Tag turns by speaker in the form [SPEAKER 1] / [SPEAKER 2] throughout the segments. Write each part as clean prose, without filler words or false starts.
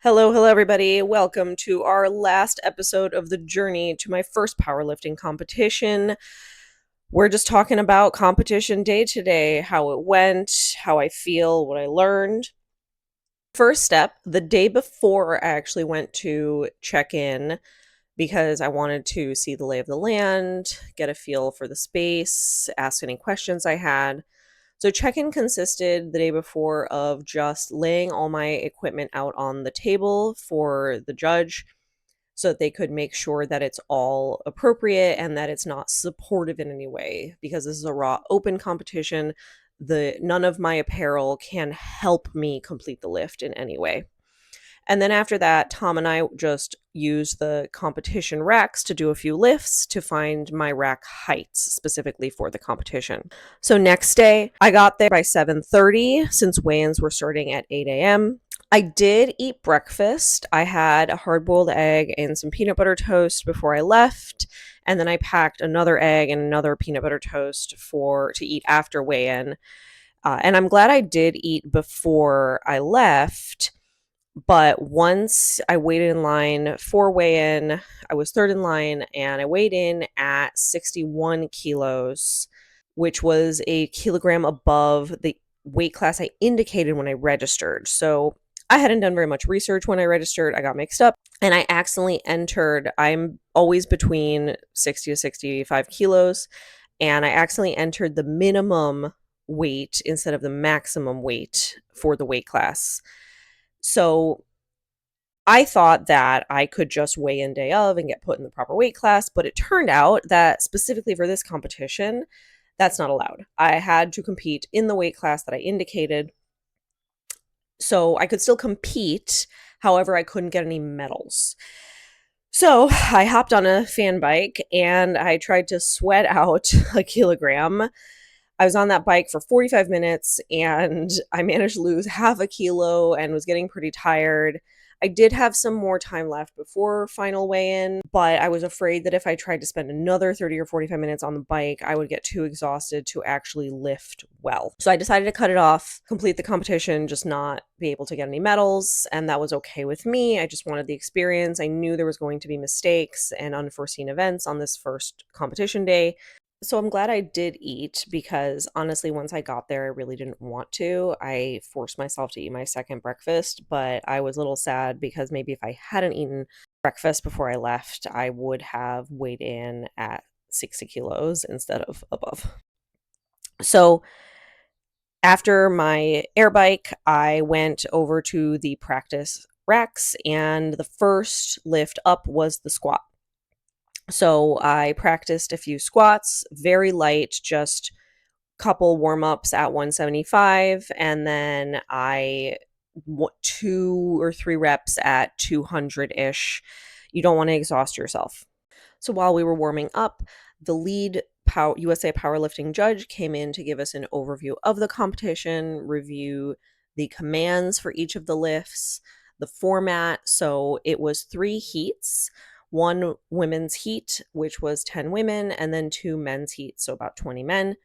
[SPEAKER 1] Hello, everybody. Welcome to our last episode of the journey to my first powerlifting competition. We're just talking about competition day to day, how it went, how I feel, what I learned. First step, the day before, I actually went to check in because I wanted to see the lay of the land, get a feel for the space, ask any questions I had. So check-in consisted the day before of just laying all my equipment out on the table for the judge so that they could make sure that it's all appropriate and that it's not supportive in any way, because this is a raw open competition. None of my apparel can help me complete the lift in any way. And then after that, Tom and I just used the competition racks to do a few lifts to find my rack heights specifically for the competition. So next day, I got there by 7:30 since weigh-ins were starting at 8 a.m. I did eat breakfast. I had a hard-boiled egg and some peanut butter toast before I left, and then I packed another egg and another peanut butter toast to eat after weigh-in. And I'm glad I did eat before I left. But once I waited in line for weigh-in, I was third in line and I weighed in at 61 kilos, which was a kilogram above the weight class I indicated when I registered. So I hadn't done very much research when I registered. I got mixed up and I accidentally entered. I'm always between 60 to 65 kilos, and I accidentally entered the minimum weight instead of the maximum weight for the weight class. So I thought that I could just weigh in day of and get put in the proper weight class, but it turned out that specifically for this competition, that's not allowed. I had to compete in the weight class that I indicated. So I could still compete, however, I couldn't get any medals. So I hopped on a fan bike and I tried to sweat out a kilogram. I was on that bike for 45 minutes and I managed to lose half a kilo and was getting pretty tired. I did have some more time left before final weigh-in, but I was afraid that if I tried to spend another 30 or 45 minutes on the bike, I would get too exhausted to actually lift well. So I decided to cut it off, complete the competition, just not be able to get any medals, and that was okay with me. I just wanted the experience. I knew there was going to be mistakes and unforeseen events on this first competition day. So I'm glad I did eat because honestly, once I got there, I really didn't want to. I forced myself to eat my second breakfast, but I was a little sad because maybe if I hadn't eaten breakfast before I left, I would have weighed in at 60 kilos instead of above. So after my air bike, I went over to the practice racks, and the first lift up was the squat. So I practiced a few squats, very light, just couple warm-ups at 175, and then I 2 or 3 reps at 200-ish. You don't want to exhaust yourself. So while we were warming up, the lead USA powerlifting judge came in to give us an overview of the competition, review the commands for each of the lifts, the format. So it was 3 heats. 1 women's heat, which was 10 women, and then 2 men's heats, so about 20 men.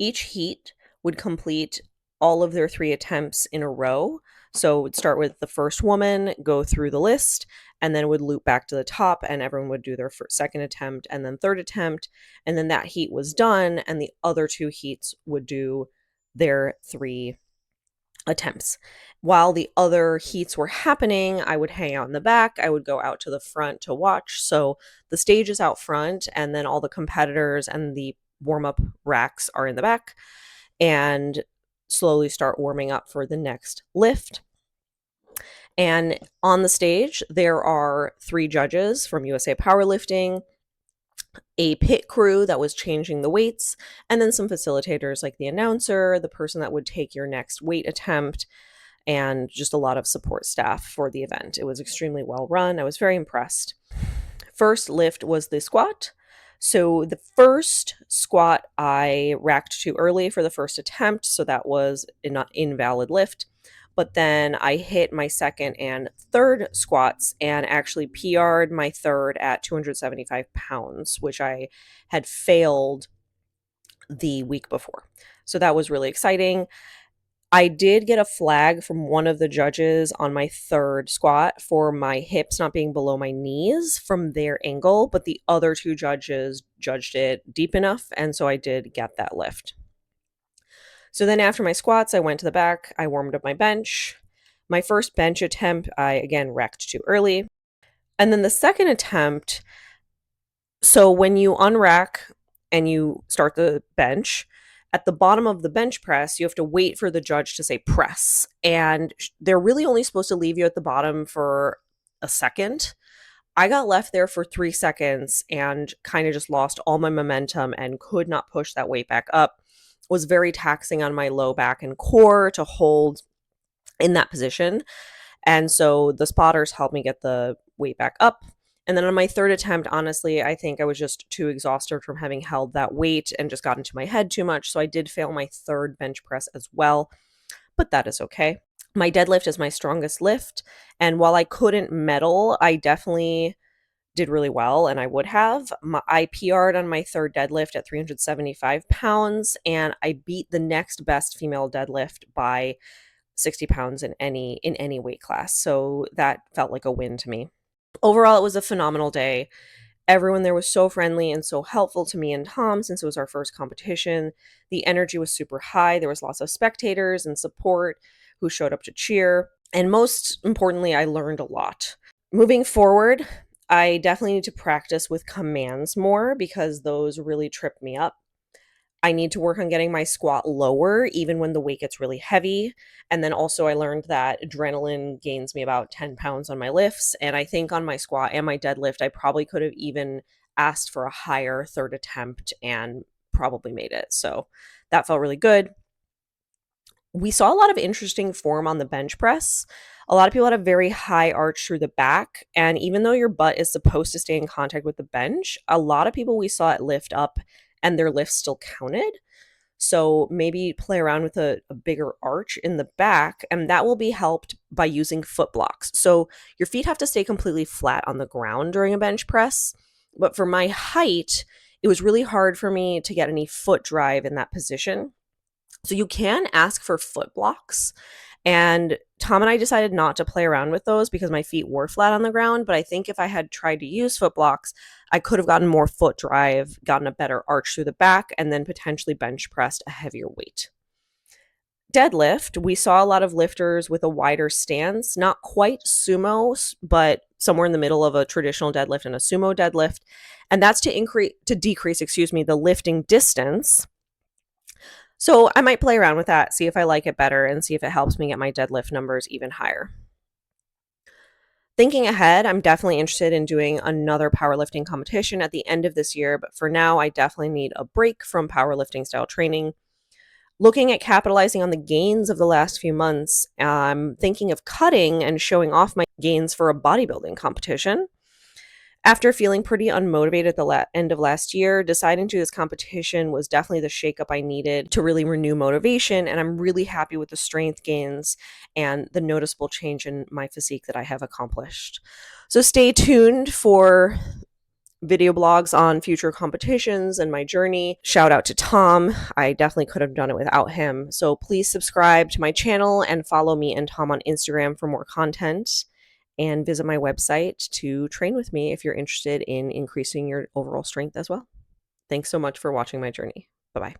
[SPEAKER 1] Each heat would complete all of their 3 attempts in a row. So it would start with the first woman, go through the list, and then would loop back to the top, and everyone would do their second attempt and then third attempt. And then that heat was done, and the other 2 heats would do their 3 attempts. While the other heats were happening, I would hang out in the back. I would go out to the front to watch. So the stage is out front, and then all the competitors and the warm-up racks are in the back, and slowly start warming up for the next lift. And on the stage, there are 3 judges from USA Powerlifting, a pit crew that was changing the weights, and then some facilitators like the announcer, the person that would take your next weight attempt, and just a lot of support staff for the event. It was extremely well run. I was very impressed. First lift was the squat. So the first squat I racked too early for the first attempt, so that was an invalid lift. But then I hit my second and third squats and actually PR'd my third at 275 pounds, which I had failed the week before. So that was really exciting. I did get a flag from one of the judges on my third squat for my hips not being below my knees from their angle, but the other two judges judged it deep enough, and so I did get that lift. So then after my squats, I went to the back, I warmed up my bench. My first bench attempt, I again wrecked too early. And then the second attempt, so when you unrack and you start the bench, at the bottom of the bench press, you have to wait for the judge to say press. And they're really only supposed to leave you at the bottom for a second. I got left there for 3 seconds and kind of just lost all my momentum and could not push that weight back up. It was very taxing on my low back and core to hold in that position. And so the spotters helped me get the weight back up. And then on my third attempt, honestly, I think I was just too exhausted from having held that weight and just got into my head too much. So I did fail my third bench press as well, but that is okay. My deadlift is my strongest lift. And while I couldn't medal, I definitely did really well, and I would have. I PR'd on my third deadlift at 375 pounds, and I beat the next best female deadlift by 60 pounds in any weight class. So that felt like a win to me. Overall, it was a phenomenal day. Everyone there was so friendly and so helpful to me and Tom since it was our first competition. The energy was super high. There was lots of spectators and support who showed up to cheer. And most importantly, I learned a lot. Moving forward, I definitely need to practice with commands more because those really tripped me up. I need to work on getting my squat lower even when the weight gets really heavy. And then also I learned that adrenaline gains me about 10 pounds on my lifts. And I think on my squat and my deadlift, I probably could have even asked for a higher third attempt and probably made it. So that felt really good. We saw a lot of interesting form on the bench press. A lot of people had a very high arch through the back. And even though your butt is supposed to stay in contact with the bench, a lot of people we saw it lift up and their lifts still counted. So maybe play around with a bigger arch in the back, and that will be helped by using foot blocks. So your feet have to stay completely flat on the ground during a bench press. But for my height, it was really hard for me to get any foot drive in that position. So you can ask for foot blocks. And Tom and I decided not to play around with those because my feet were flat on the ground. But I think if I had tried to use foot blocks, I could have gotten more foot drive, gotten a better arch through the back, and then potentially bench pressed a heavier weight. Deadlift, we saw a lot of lifters with a wider stance, not quite sumo, but somewhere in the middle of a traditional deadlift and a sumo deadlift. And that's to decrease, the lifting distance. So I might play around with that, see if I like it better, and see if it helps me get my deadlift numbers even higher. Thinking ahead, I'm definitely interested in doing another powerlifting competition at the end of this year, but for now, I definitely need a break from powerlifting style training. Looking at capitalizing on the gains of the last few months, I'm thinking of cutting and showing off my gains for a bodybuilding competition. After feeling pretty unmotivated at the end of last year, deciding to do this competition was definitely the shakeup I needed to really renew motivation. And I'm really happy with the strength gains and the noticeable change in my physique that I have accomplished. So stay tuned for video blogs on future competitions and my journey. Shout out to Tom. I definitely could have done it without him. So please subscribe to my channel and follow me and Tom on Instagram for more content. And visit my website to train with me if you're interested in increasing your overall strength as well. Thanks so much for watching my journey. Bye-bye.